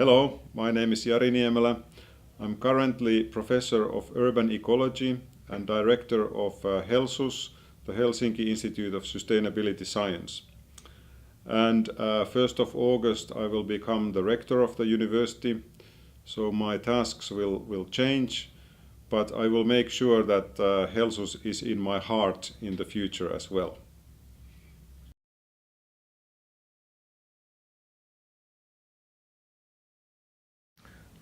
Hello, my name is Jari Niemelä. I'm currently Professor of Urban Ecology and Director of HELSUS, the Helsinki Institute of Sustainability Science. And 1st of August I will become the Rector of the university, so my tasks will change, but I will make sure that HELSUS is in my heart in the future as well.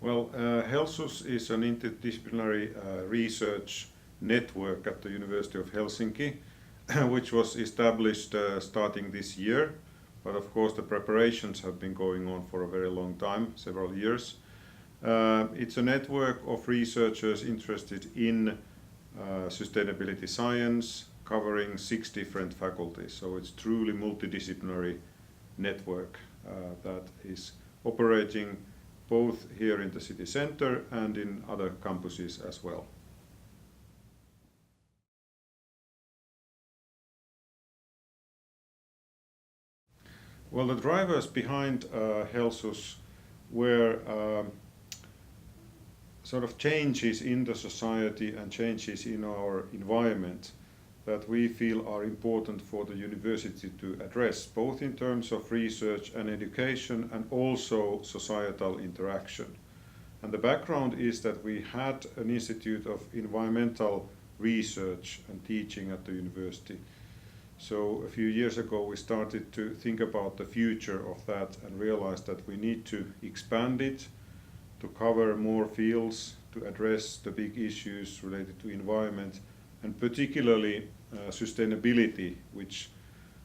Well, HELSUS is an interdisciplinary research network at the University of Helsinki, which was established starting this year. But of course the preparations have been going on for a very long time, several years. It's a network of researchers interested in sustainability science, covering 6 different faculties. So it's truly multidisciplinary network that is operating both here in the city center and in other campuses as well. Well, the drivers behind HELSUS were sort of changes in the society and changes in our environment that we feel are important for the university to address, both in terms of research and education and also societal interaction. And the background is that we had an Institute of Environmental Research and Teaching at the university. So a few years ago we started to think about the future of that and realized that we need to expand it, to cover more fields, to address the big issues related to environment, and particularly sustainability, which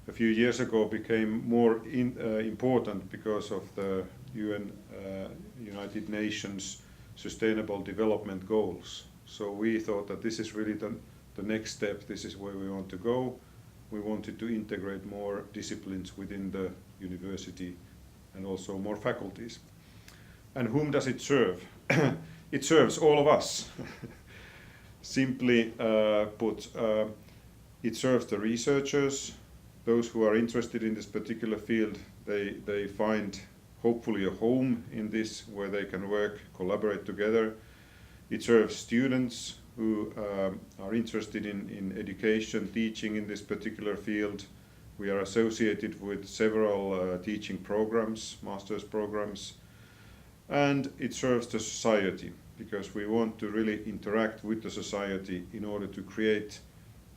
a few years ago became more important because of the United Nations Sustainable Development Goals. So we thought that this is really the next step, this is where we want to go. We wanted to integrate more disciplines within the university and also more faculties. And whom does it serve? It serves all of us. Simply put, it serves the researchers, those who are interested in this particular field. They find hopefully a home in this where they can work, collaborate together. It serves students who are interested in education, teaching in this particular field. We are associated with several teaching programs, master's programs. And it serves the society, because we want to really interact with the society in order to create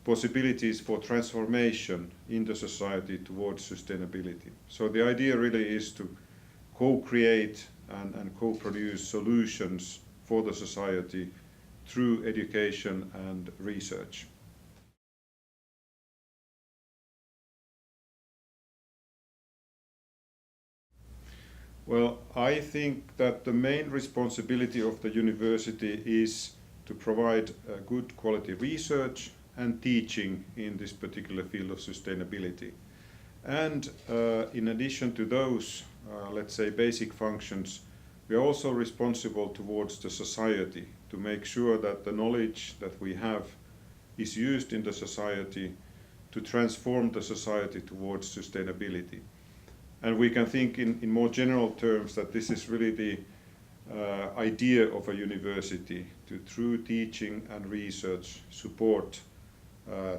possibilities for transformation in the society towards sustainability. So the idea really is to co-create and co-produce solutions for the society through education and research. Well, I think that the main responsibility of the university is to provide good quality research and teaching in this particular field of sustainability. And in addition to those, let's say, basic functions, we are also responsible towards the society to make sure that the knowledge that we have is used in the society to transform the society towards sustainability. And we can think in more general terms that this is really the idea of a university, to through teaching and research support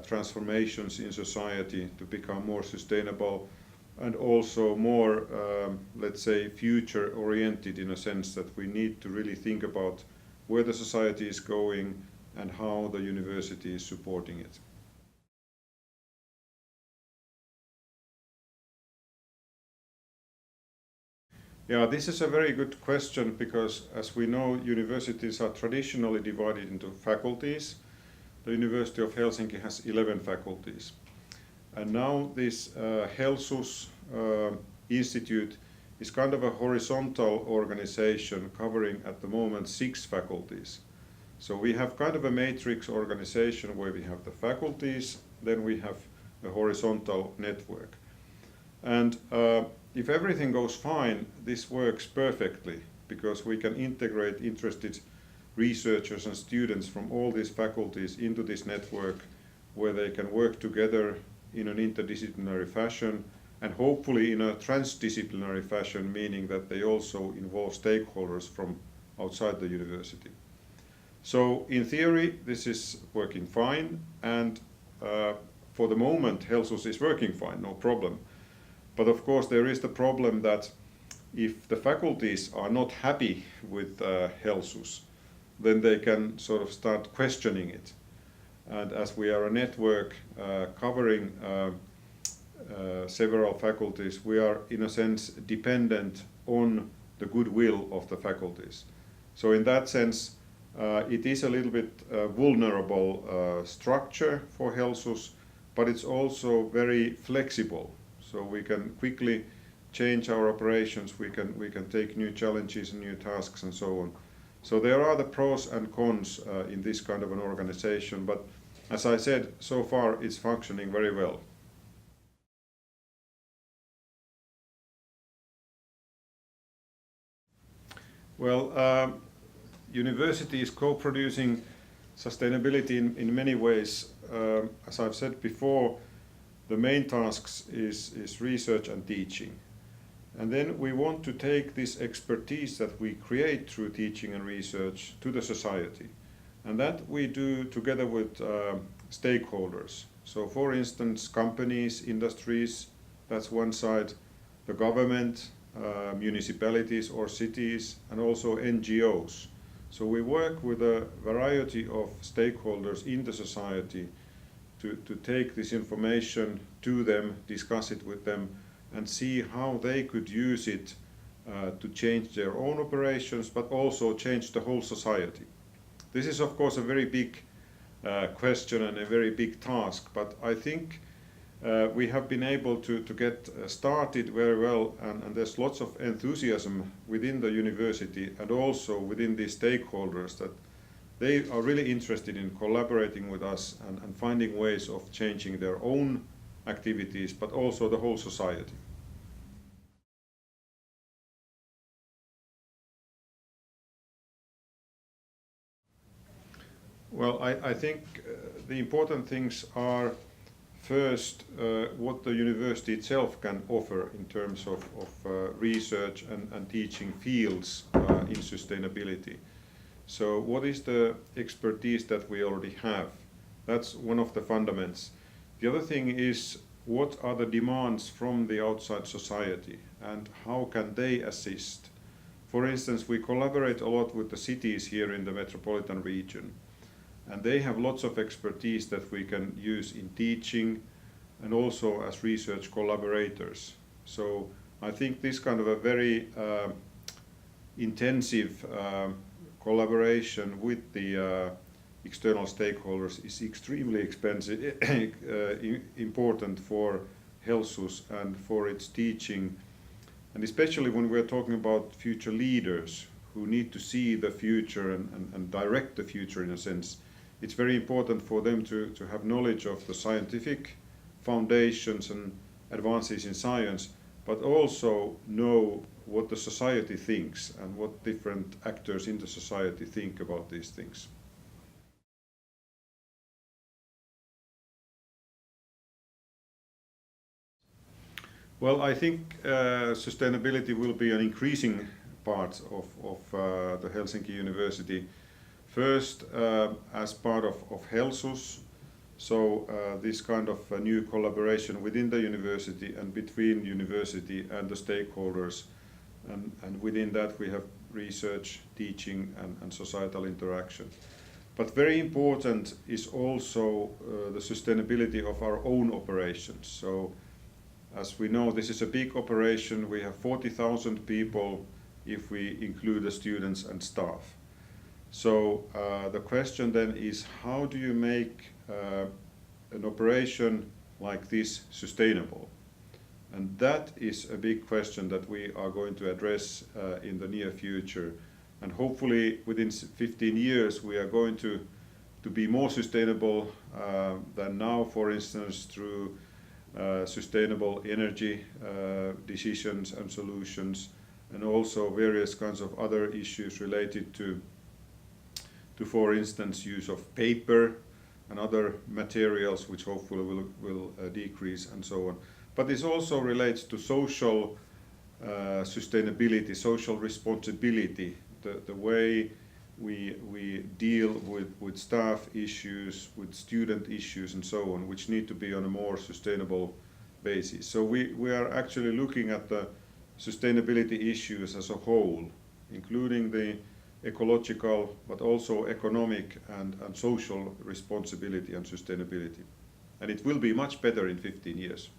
transformations in society to become more sustainable and also more, let's say, future oriented, in a sense that we need to really think about where the society is going and how the university is supporting it. Yeah, this is a very good question, because as we know, universities are traditionally divided into faculties. The University of Helsinki has 11 faculties. And now this HELSUS Institute is kind of a horizontal organization covering at the moment 6 faculties. So we have kind of a matrix organization where we have the faculties, then we have a horizontal network. And if everything goes fine, this works perfectly, because we can integrate interested researchers and students from all these faculties into this network where they can work together in an interdisciplinary fashion and hopefully in a transdisciplinary fashion, meaning that they also involve stakeholders from outside the university. So in theory, this is working fine, and for the moment, HELSUS is working fine, no problem. But of course, there is the problem that if the faculties are not happy with HELSUS, then they can sort of start questioning it. And as we are a network covering several faculties, we are in a sense dependent on the goodwill of the faculties. So in that sense, it is a little bit vulnerable structure for HELSUS, but it's also very flexible. So we can quickly change our operations, we can take new challenges and new tasks and so on. So there are the pros and cons in this kind of an organization, but as I said, so far it's functioning very well. Well, university is co-producing sustainability in many ways. As I've said before, the main tasks is research and teaching. And then we want to take this expertise that we create through teaching and research to the society. And that we do together with stakeholders. So for instance, companies, industries, that's one side, the government, municipalities or cities, and also NGOs. So we work with a variety of stakeholders in the society to take this information to them, discuss it with them, and see how they could use it to change their own operations, but also change the whole society. This is of course a very big question and a very big task, but I think we have been able to get started very well, and there's lots of enthusiasm within the university and also within the stakeholders that they are really interested in collaborating with us and finding ways of changing their own activities, but also the whole society. Well, I think the important things are first what the university itself can offer in terms of research and teaching fields in sustainability. So what is the expertise that we already have? That's one of the fundamentals. The other thing is what are the demands from the outside society and how can they assist? For instance, we collaborate a lot with the cities here in the metropolitan region, and they have lots of expertise that we can use in teaching and also as research collaborators. So I think this kind of a very intensive collaboration with the external stakeholders is extremely important for HELSUS and for its teaching, and especially when we're talking about future leaders who need to see the future and direct the future in a sense. It's very important for them to have knowledge of the scientific foundations and advances in science, but also know what the society thinks and what different actors in the society think about these things. Well, I think sustainability will be an increasing part of the Helsinki University. First, as part of HELSUS, so this kind of new collaboration within the university and between university and the stakeholders, and within that we have research, teaching and societal interaction. But very important is also the sustainability of our own operations. So as we know, this is a big operation. We have 40,000 people if we include the students and staff. So the question then is, how do you make an operation like this sustainable? And that is a big question that we are going to address in the near future. And hopefully within 15 years we are going to be more sustainable than now, for instance, through sustainable energy decisions and solutions, and also various kinds of other issues related to for instance, use of paper and other materials which hopefully will decrease and so on. but this also relates to social sustainability, social responsibility, the way we deal with staff issues, with student issues and so on, which need to be on a more sustainable basis. So we are actually looking at the sustainability issues as a whole, including the ecological but also economic and social responsibility and sustainability. And it will be much better in 15 years.